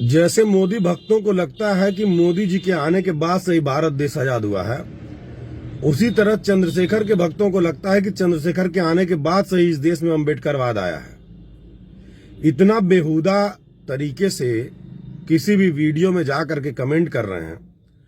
जैसे मोदी भक्तों को लगता है कि मोदी जी के आने के बाद से ही भारत देश आजाद हुआ है, उसी तरह चंद्रशेखर के भक्तों को लगता है कि चंद्रशेखर के आने के बाद से ही इस देश में अम्बेडकरवाद आया है। इतना बेहुदा तरीके से किसी भी वीडियो में जा करके कमेंट कर रहे हैं।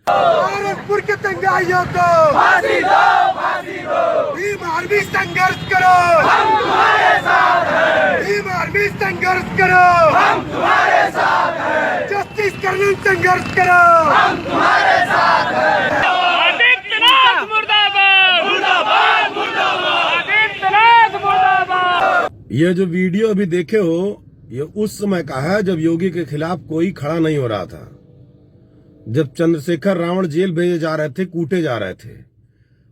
गोरखपुर के दंगाइयों को फांसी दो, फांसी दो। भीम आर्मी संघर्ष करो, हम तुम्हारे साथ हैं। भीम आर्मी संघर्ष करो, हम तुम्हारे साथ हैं। जस्टिस कर्नल संघर्ष करो, हम तुम्हारे साथ हैं। आदित्यनाथ मुर्दाबाद, मुर्दाबाद, मुर्दाबाद। आदित्यनाथ मुर्दाबाद। ये जो वीडियो अभी देखे हो, ये उस समय का है जब योगी के खिलाफ कोई खड़ा नहीं हो रहा था, जब चंद्रशेखर रावण जेल भेजे जा रहे थे, कूटे जा रहे थे।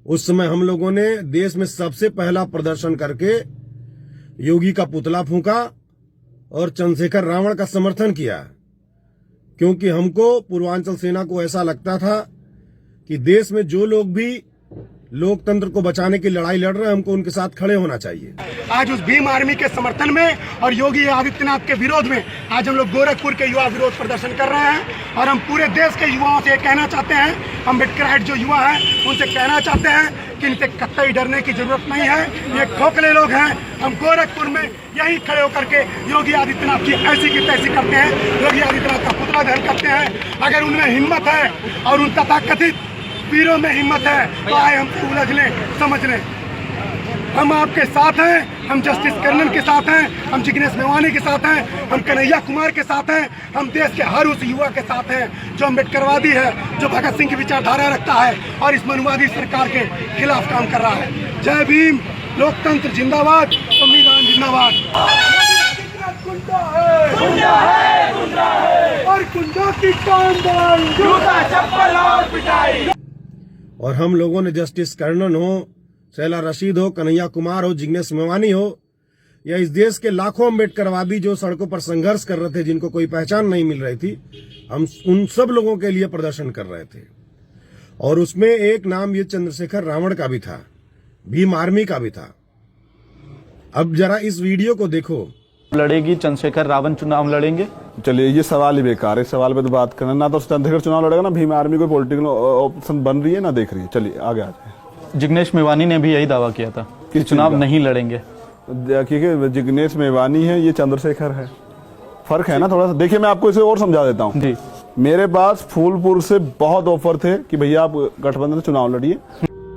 उस समय हम लोगों ने देश में सबसे पहला प्रदर्शन करके योगी का पुतला फूंका और चंद्रशेखर रावण का समर्थन किया, क्योंकि हमको पूर्वांचल सेना को ऐसा लगता था कि देश में जो लोग भी लोकतंत्र को बचाने की लड़ाई लड़ रहे हैं, हमको उनके साथ खड़े होना चाहिए। आज उस भीम आर्मी के समर्थन में और योगी आदित्यनाथ के विरोध में आज हम लोग गोरखपुर के युवा विरोध प्रदर्शन कर रहे हैं। और हम पूरे देश के युवाओं से कहना चाहते हैं, अम्बेडकराइट जो युवा हैं उनसे कहना चाहते हैं कि इनसे कतई डरने की जरूरत नहीं है। ये खोखले लोग हैं। हम गोरखपुर में यही खड़े होकर के योगी आदित्यनाथ की ऐसी की तैसी करते हैं, योगी आदित्यनाथ का पुतला दहन करते हैं। अगर उनमें हिम्मत है और उन तथाकथित वीरों में हिम्मत है तो आए हमसे उलझ लें, समझ लें। हम आपके साथ हैं, हम जस्टिस कर्नल के साथ हैं, हम जिग्नेश मेवानी के साथ हैं, हम कन्हैया कुमार के साथ हैं, हम देश के हर उस युवा के साथ हैं जो अम्बेडकरवादी है, जो भगत सिंह की विचारधारा रखता है और इस मनुवादी सरकार के खिलाफ काम कर रहा है। जय भीम, लोकतंत्र जिंदाबाद, संविधान जिंदाबाद। और कुंडा की कांडाई, जूता चप्पल और पिटाई। और हम लोगों ने जस्टिस कर्नल हो, शैला रशीद हो, कन्हैया कुमार हो, जिग्नेश मेवानी हो, या इस देश के लाखों अम्बेडकरवादी जो सड़कों पर संघर्ष कर रहे थे, जिनको कोई पहचान नहीं मिल रही थी, हम उन सब लोगों के लिए प्रदर्शन कर रहे थे। और उसमें एक नाम ये चंद्रशेखर रावण का भी था, भीम आर्मी का भी था। अब जरा इस वीडियो को देखो। लड़ेगी चंद्रशेखर रावण चुनाव लड़ेंगे? चलिए, ये सवाल ही बेकार है। सवाल पे तो बात करना, ना तो चंद्रशेखर चुनाव लड़ेगा, ना भीम आर्मी कोई पॉलिटिकल ऑप्शन बन रही है, ना देख रही है। चलिए आगे आ जाए। जिग्नेश मेवानी ने भी यही दावा किया था कि चुनाव नहीं लड़ेंगे। देखिए, जिग्नेश मेवानी है, ये चंद्रशेखर है, फर्क है ना थोड़ा सा। देखिए, मैं आपको इसे और समझा देता हूँ जी। मेरे पास फूलपुर से बहुत ऑफर थे कि भैया आप गठबंधन से चुनाव लड़िए।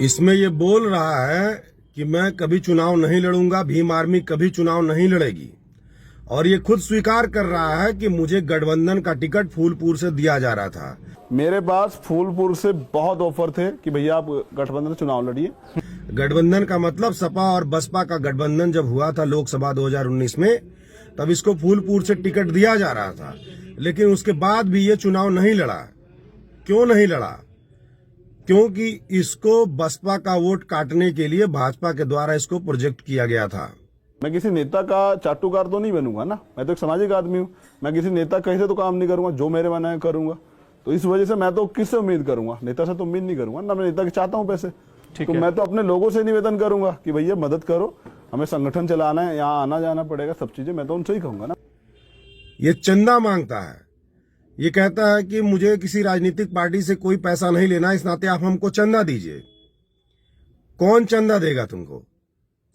इसमें ये बोल रहा है कि मैं कभी चुनाव नहीं लड़ूंगा, भीम आर्मी कभी चुनाव नहीं लड़ेगी। और ये खुद स्वीकार कर रहा है कि मुझे गठबंधन का टिकट फूलपुर से दिया जा रहा था। मेरे पास फूलपुर से बहुत ऑफर थे कि भैया आप गठबंधन से चुनाव लड़िए। गठबंधन का मतलब सपा और बसपा का गठबंधन जब हुआ था लोकसभा 2019 में, तब इसको फूलपुर से टिकट दिया जा रहा था। लेकिन उसके बाद भी ये चुनाव नहीं लड़ा। क्यों नहीं लड़ा? क्योंकि इसको बसपा का वोट काटने के लिए भाजपा के द्वारा इसको प्रोजेक्ट किया गया था। मैं किसी नेता का चाटुकार तो नहीं बनूंगा ना, मैं तो एक सामाजिक आदमी हूँ। मैं किसी नेता कहीं से तो काम नहीं करूंगा, जो मेरे मन है करूंगा। तो इस वजह से मैं तो किससे उम्मीद करूंगा? नेता से तो उम्मीद नहीं करूंगा ना। मैं नेता के चाहता हूँ पैसे, तो मैं तो अपने लोगों से निवेदन करूंगा कि भैया मदद करो, हमें संगठन चलाना है, यहाँ आना जाना पड़ेगा, सब चीजें मैं तो उनसे ही कहूंगा ना। ये चंदा मांगता है। ये कहता है कि मुझे किसी राजनीतिक पार्टी से कोई पैसा नहीं लेना, इस नाते आप हमको चंदा दीजिए। कौन चंदा देगा तुमको?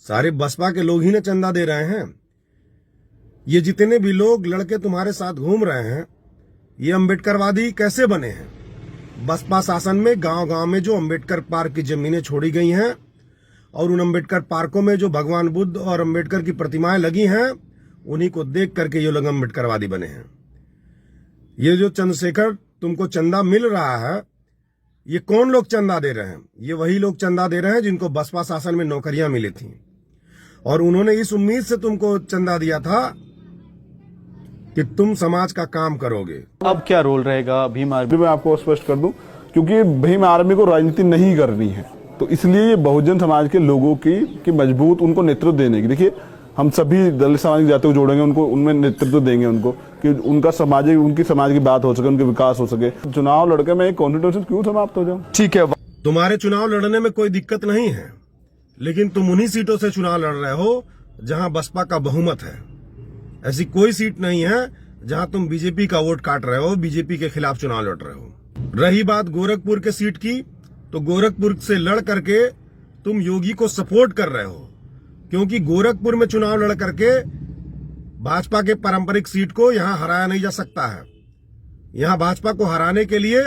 सारे बसपा के लोग ही ना चंदा दे रहे हैं। ये जितने भी लोग लड़के तुम्हारे साथ घूम रहे हैं, ये अम्बेडकरवादी कैसे बने हैं? बसपा शासन में गांव-गांव में जो अम्बेडकर पार्क की जमीनें छोड़ी गई हैं और उन अम्बेडकर पार्कों में जो भगवान बुद्ध और अम्बेडकर की प्रतिमाएं लगी हैं, उन्हीं को देख करके ये लोग अम्बेडकरवादी बने हैं। ये जो चंद्रशेखर तुमको चंदा मिल रहा है, ये कौन लोग चंदा दे रहे हैं? ये वही लोग चंदा दे रहे हैं जिनको बसपा शासन में नौकरियां मिली थी, और उन्होंने इस उम्मीद से तुमको चंदा दिया था कि तुम समाज का काम करोगे। अब क्या रोल रहेगा भीम आर्मी? मैं आपको स्पष्ट कर दूं, क्योंकि भीम आर्मी को राजनीति नहीं करनी है, तो इसलिए ये बहुजन समाज के लोगों की मजबूत उनको नेतृत्व देने की। देखिए, हम सभी दलित सामाजिक जातियों को जोड़ेंगे, उनको उनमें नेतृत्व देंगे, उनको कि उनका उनकी समाज की बात हो सके, उनके विकास हो सके। चुनाव लड़के में एक कॉन्स्टिट्यूशन क्यों समाप्त हो जाऊं? ठीक है, तुम्हारे चुनाव लड़ने में कोई दिक्कत नहीं है, लेकिन तुम उन्हीं सीटों से चुनाव लड़ रहे हो जहां बसपा का बहुमत है। ऐसी कोई सीट नहीं है जहां तुम बीजेपी का वोट काट रहे हो, बीजेपी के खिलाफ चुनाव लड़ रहे हो। रही बात गोरखपुर के सीट की, तो गोरखपुर से लड़ करके तुम योगी को सपोर्ट कर रहे हो, क्योंकि गोरखपुर में चुनाव लड़ करके भाजपा के पारंपरिक सीट को यहां हराया नहीं जा सकता है। यहां भाजपा को हराने के लिए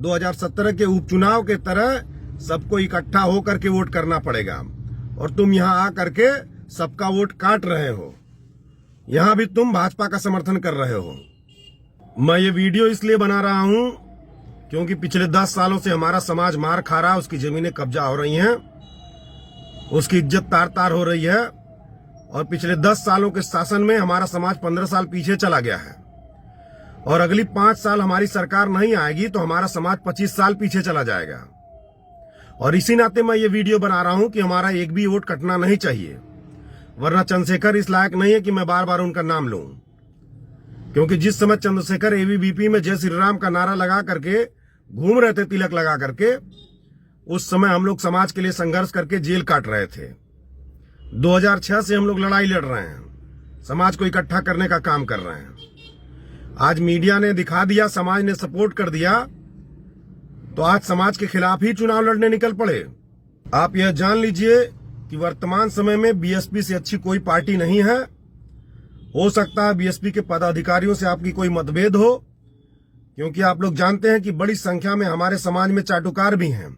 2017 के उपचुनाव के तरह सबको इकट्ठा होकर के वोट करना पड़ेगा, और तुम यहां आकर के सबका वोट काट रहे हो। यहां भी तुम भाजपा का समर्थन कर रहे हो। मैं ये वीडियो इसलिए बना रहा हूं क्योंकि पिछले 10 सालों से हमारा समाज मार खा रहा है, उसकी जमीनें कब्जा हो रही हैं, उसकी इज्जत तार तार हो रही है, और पिछले 10 सालों के शासन में हमारा समाज 15 साल पीछे चला गया है, और अगली 5 साल हमारी सरकार नहीं आएगी तो हमारा समाज 25 साल पीछे चला जाएगा। और इसी नाते मैं ये वीडियो बना रहा हूं कि हमारा एक भी वोट कटना नहीं चाहिए, वरना चंद्रशेखर इस लायक नहीं है कि मैं बार बार उनका नाम लूं। क्योंकि जिस समय चंद्रशेखर एबीवीपी में जय श्री राम का नारा लगा करके घूम रहे थे, तिलक लगा करके, उस समय हम लोग समाज के लिए संघर्ष करके जेल काट रहे थे। 2006 से हम लोग लड़ाई लड़ रहे हैं, समाज को इकट्ठा करने का काम कर रहे हैं। आज मीडिया ने दिखा दिया, समाज ने सपोर्ट कर दिया, तो आज समाज के खिलाफ ही चुनाव लड़ने निकल पड़े। आप यह जान लीजिए कि वर्तमान समय में बीएसपी से अच्छी कोई पार्टी नहीं है। हो सकता है बीएसपी के पदाधिकारियों से आपकी कोई मतभेद हो, क्योंकि आप लोग जानते हैं कि बड़ी संख्या में हमारे समाज में चाटुकार भी हैं,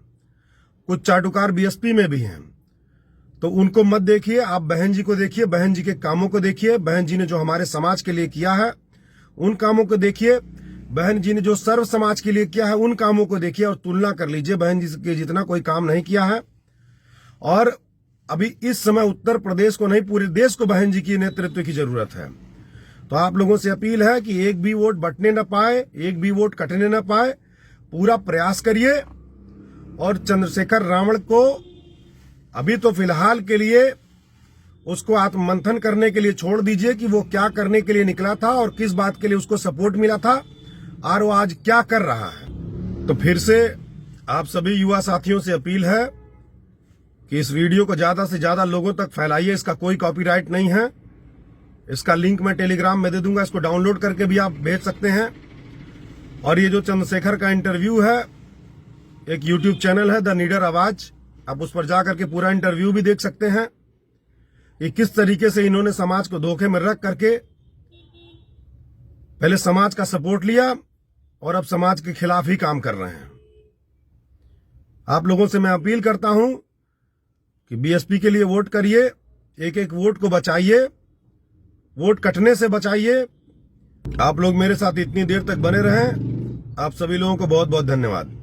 कुछ चाटुकार बीएसपी में भी हैं। तो उनको मत देखिए, आप बहन जी को देखिए, बहन जी के कामों को देखिए, बहन जी ने जो हमारे समाज के लिए किया है उन कामों को देखिए, बहन जी ने जो सर्व समाज के लिए किया है उन कामों को देखिए, और तुलना कर लीजिए बहन जी के जितना कोई काम नहीं किया है। और अभी इस समय उत्तर प्रदेश को नहीं, पूरे देश को बहन जी की नेतृत्व की जरूरत है। तो आप लोगों से अपील है कि एक भी वोट बंटने न पाए, एक भी वोट कटने न पाए, पूरा प्रयास करिए। और चंद्रशेखर रावण को अभी तो फिलहाल के लिए उसको आत्ममंथन करने के लिए छोड़ दीजिए कि वो क्या करने के लिए निकला था और किस बात के लिए उसको सपोर्ट मिला था, और वो आज क्या कर रहा है। तो फिर से आप सभी युवा साथियों से अपील है कि इस वीडियो को ज्यादा से ज्यादा लोगों तक फैलाइए। इसका कोई कॉपीराइट नहीं है, इसका लिंक मैं टेलीग्राम में दे दूंगा, इसको डाउनलोड करके भी आप भेज सकते हैं। और ये जो चंद्रशेखर का इंटरव्यू है, एक यूट्यूब चैनल है द नीडर आवाज, आप उस पर जाकर के पूरा इंटरव्यू भी देख सकते हैं कि किस तरीके से इन्होंने समाज को धोखे में रख करके पहले समाज का सपोर्ट लिया और अब समाज के खिलाफ ही काम कर रहे हैं। आप लोगों से मैं अपील करता हूं कि बीएसपी के लिए वोट करिए, एक एक वोट को बचाइए, वोट कटने से बचाइए। आप लोग मेरे साथ इतनी देर तक बने रहें, आप सभी लोगों को बहुत बहुत धन्यवाद।